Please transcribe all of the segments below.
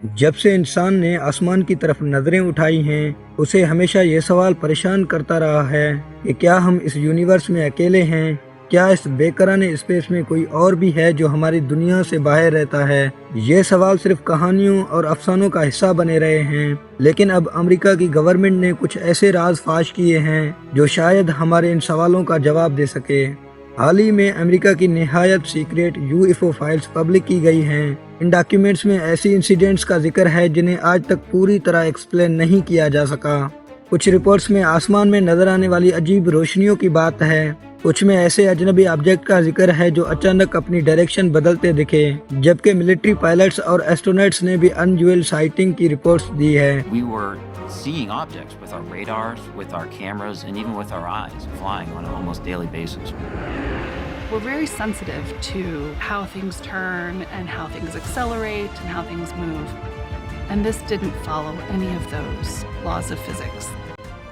جب سے انسان نے آسمان کی طرف نظریں اٹھائی ہیں، اسے ہمیشہ یہ سوال پریشان کرتا رہا ہے کہ کیا ہم اس یونیورس میں اکیلے ہیں؟ کیا اس بے کرانہ اسپیس میں کوئی اور بھی ہے جو ہماری دنیا سے باہر رہتا ہے؟ یہ سوال صرف کہانیوں اور افسانوں کا حصہ بنے رہے ہیں، لیکن اب امریکہ کی گورنمنٹ نے کچھ ایسے راز فاش کیے ہیں جو شاید ہمارے ان سوالوں کا جواب دے سکے۔ حال ہی میں امریکہ کی نہایت سیکریٹ UFO فائلز پبلک کی گئی ہیں۔ ان ڈاکیومنٹس میں ایسی انسیڈنٹس کا ذکر ہے جنہیں آج تک پوری طرح ایکسپلین نہیں کیا جا سکا۔ کچھ رپورٹس میں آسمان میں نظر آنے والی عجیب روشنیوں کی بات ہے، کچھ میں ایسے اجنبی آبجیکٹ کا ذکر ہے جو اچانک اپنی ڈائریکشن بدلتے دکھے، جبکہ ملٹری پائلٹس اور ایسٹرونٹس نے بھی انیوئل سائٹنگ کی رپورٹس دی ہے۔ Seeing objects with our radars, with our cameras, and even with our eyes flying on an almost daily basis. We're very sensitive to how things turn and how things accelerate and how things move. And this didn't follow any of those laws of physics.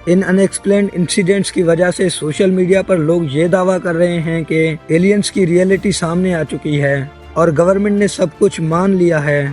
ان unexplained incidents کی وجہ سے social media پر لوگ یہ دعویٰ کر رہے ہیں کہ ایلینز کی ریئلٹی سامنے آ چکی ہے اور گورنمنٹ نے سب کچھ مان لیا ہے۔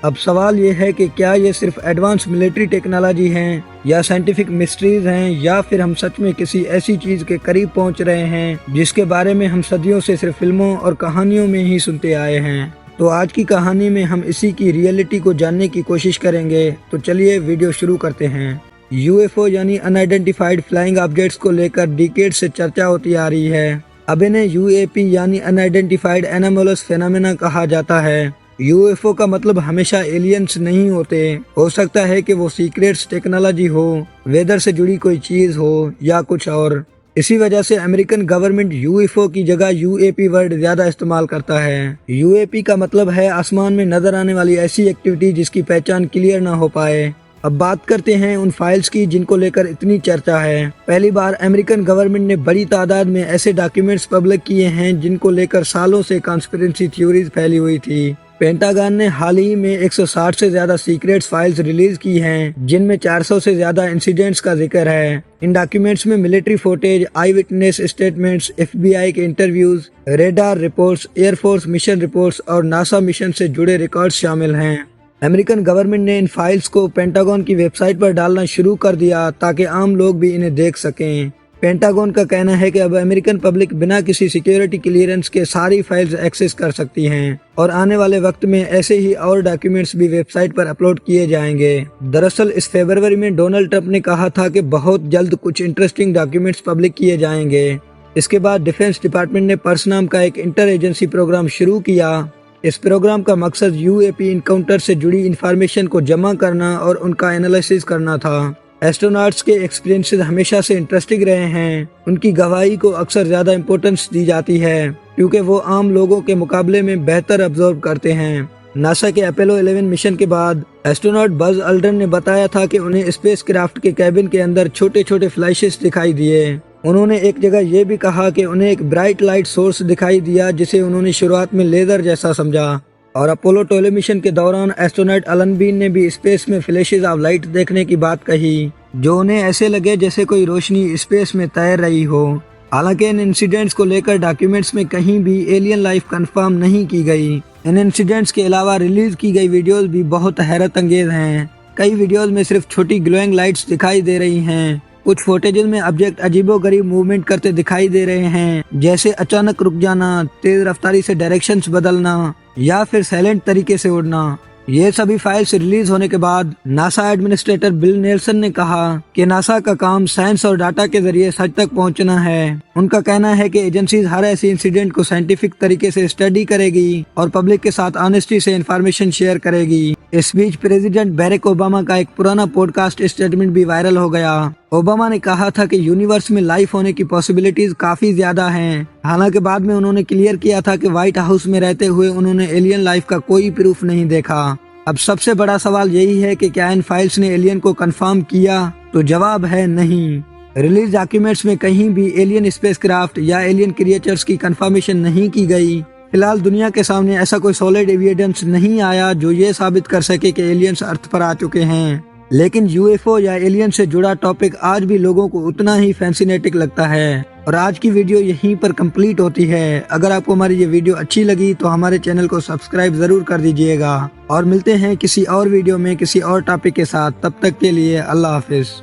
اب سوال یہ ہے کہ کیا یہ صرف ایڈوانس ملٹری ٹیکنالوجی ہیں یا سائنٹیفک مسٹریز ہیں، یا پھر ہم سچ میں کسی ایسی چیز کے قریب پہنچ رہے ہیں جس کے بارے میں ہم صدیوں سے صرف فلموں اور کہانیوں میں ہی سنتے آئے ہیں۔ تو آج کی کہانی میں ہم اسی کی ریئلٹی کو جاننے کی کوشش کریں گے، تو چلیے ویڈیو شروع کرتے ہیں۔ UFO یعنی ان آئیڈینٹیفائڈ فلائنگ آبجیکٹس کو لے کر ڈیکیڈ سے چرچا ہوتی آ رہی ہے۔ اب انہیں UAP یعنی ان آئیڈینٹیفائڈ انومالس فینامنا کہا جاتا ہے۔ UFO کا مطلب ہمیشہ ایلینز نہیں ہوتے، ہو سکتا ہے کہ وہ سیکریٹس ٹیکنالوجی ہو، ویدر سے جڑی کوئی چیز ہو یا کچھ اور۔ اسی وجہ سے امریکن گورنمنٹ UFO کی جگہ UAP ورڈ زیادہ استعمال کرتا ہے۔ UAP کا مطلب ہے آسمان میں نظر آنے والی ایسی ایکٹیویٹی جس کی پہچان کلیئر نہ ہو پائے۔ اب بات کرتے ہیں ان فائلز کی جن کو لے کر اتنی چرچا ہے۔ پہلی بار امریکن گورنمنٹ نے بڑی تعداد میں ایسے ڈاکیومنٹس پبلک کیے ہیں جن کو لے کر سالوں سے کانسپیرنسی تھیوریز پھیلی ہوئی تھی۔ پینٹاگن نے حال ہی میں 160 سے زیادہ سیکریٹس فائلز ریلیز کی ہیں، جن میں 400 سے زیادہ انسیڈنٹس کا ذکر ہے۔ ان ڈاکیومنٹس میں ملٹری فوٹیج، آئی وٹنس اسٹیٹمنٹس، FBI کے interviews, radar reports, air force mission reports اور ناسا مشن سے جڑے ریکارڈز شامل ہیں۔ امریکن گورنمنٹ نے ان فائلز کو پینٹاگن کی ویب سائٹ پر ڈالنا شروع کر دیا تاکہ عام لوگ بھی انہیں دیکھ سکیں۔ پینٹاگن کا کہنا ہے کہ اب امریکن پبلک بنا کسی سیکیورٹی کلیئرنس کے ساری فائلز ایکسس کر سکتی ہیں، اور آنے والے وقت میں ایسے ہی اور ڈاکیومنٹس بھی ویب سائٹ پر اپلوڈ کیے جائیں گے۔ دراصل اس فروری میں ڈونلڈ ٹرمپ نے کہا تھا کہ بہت جلد کچھ انٹرسٹنگ ڈاکیومنٹس پبلک کیے جائیں گے۔ اس کے بعد ڈیفنس ڈپارٹمنٹ نے پرس نام کا ایک انٹر ایجنسی پروگرام شروع کیا۔ اس پروگرام کا مقصد UAP انکاؤنٹر سے جڑی انفارمیشن کو جمع کرنا اور ان کا انالیسس کرنا تھا۔ ایسٹروناٹس کے ایکسپیرینسز ہمیشہ سے انٹرسٹنگ رہے ہیں۔ ان کی گواہی کو اکثر زیادہ امپورٹنس دی جاتی ہے کیونکہ وہ عام لوگوں کے مقابلے میں بہتر ابزرو کرتے ہیں۔ ناسا کے اپولو 11 مشن کے بعد ایسٹروناٹ بز الڈرن نے بتایا تھا کہ انہیں اسپیس کرافٹ کے کیبن کے اندر چھوٹے چھوٹے فلیشز دکھائی دیے۔ انہوں نے ایک جگہ یہ بھی کہا کہ انہیں ایک برائٹ لائٹ سورس دکھائی دیا جسے انہوں نے شروعات میں لیزر جیسا سمجھا۔ اور اپولو 12 مشن کے دوران ایسٹروناٹ الن بین نے بھی اسپیس میں فلیشز آف لائٹ دیکھنے کی بات کہی جو انہیں ایسے لگے جیسے کوئی روشنی اسپیس میں تیر رہی ہو۔ حالانکہ ان انسیڈنٹس کو لے کر ڈاکیومنٹس میں کہیں بھی ایلین لائف کنفرم نہیں کی گئی۔ ان انسیڈنٹس کے علاوہ ریلیز کی گئی ویڈیوز بھی بہت حیرت انگیز ہیں۔ کئی ویڈیوز میں صرف چھوٹی گلوئنگ لائٹس دکھائی دے رہی ہیں۔ کچھ فوٹیجز میں آبجیکٹ عجیب و غریب موومنٹ کرتے دکھائی دے رہے ہیں، جیسے اچانک رک جانا، تیز رفتاری سے ڈائریکشنز بدلنا یا پھر سائلنٹ طریقے سے اڑنا۔ یہ سبھی فائلز ریلیز ہونے کے بعد ناسا ایڈمنسٹریٹر بل نیلسن نے کہا کہ ناسا کا کام سائنس اور ڈاٹا کے ذریعے سچ تک پہنچنا ہے۔ ان کا کہنا ہے کہ ایجنسیز ہر ایسی انسیڈنٹ کو سائنٹیفک طریقے سے اسٹڈی کرے گی اور پبلک کے ساتھ آنیسٹی سے انفارمیشن شیئر کرے گی۔ اس بیچ پریزیڈنٹ بیرک اوباما کا ایک پرانا پوڈ کاسٹ اسٹیٹمنٹ بھی وائرل ہو گیا۔ اوباما نے کہا تھا کہ یونیورس میں لائف ہونے کی پاسبلٹیز کافی زیادہ ہیں، حالانکہ بعد میں انہوں نے کلیئر کیا تھا کہ وائٹ ہاؤس میں رہتے ہوئے انہوں نے ایلین لائف کا کوئی پروف نہیں دیکھا۔ اب سب سے بڑا سوال یہی ہے کہ کیا ان فائلز نے ایلین کو کنفرم کیا؟ تو جواب ہے نہیں۔ ریلیز ڈاکیومنٹس میں کہیں بھی ایلین اسپیس کرافٹ یا ایلین کریچرز کی کنفرمیشن نہیں کی گئی۔ فی الحال دنیا کے سامنے ایسا کوئی سالڈ ایویڈنس نہیں آیا جو یہ ثابت کر سکے کہ ایلینز ارتھ پر آ چکے ہیں، لیکن UFO یا ایلین سے جڑا ٹاپک آج بھی لوگوں کو اتنا ہی فینسینیٹک لگتا ہے۔ اور آج کی ویڈیو یہیں پر کمپلیٹ ہوتی ہے۔ اگر آپ کو ہماری یہ ویڈیو اچھی لگی تو ہمارے چینل کو سبسکرائب ضرور کر دیجئے گا، اور ملتے ہیں کسی اور ویڈیو میں کسی اور ٹاپک کے ساتھ۔ تب تک کے لیے اللہ حافظ۔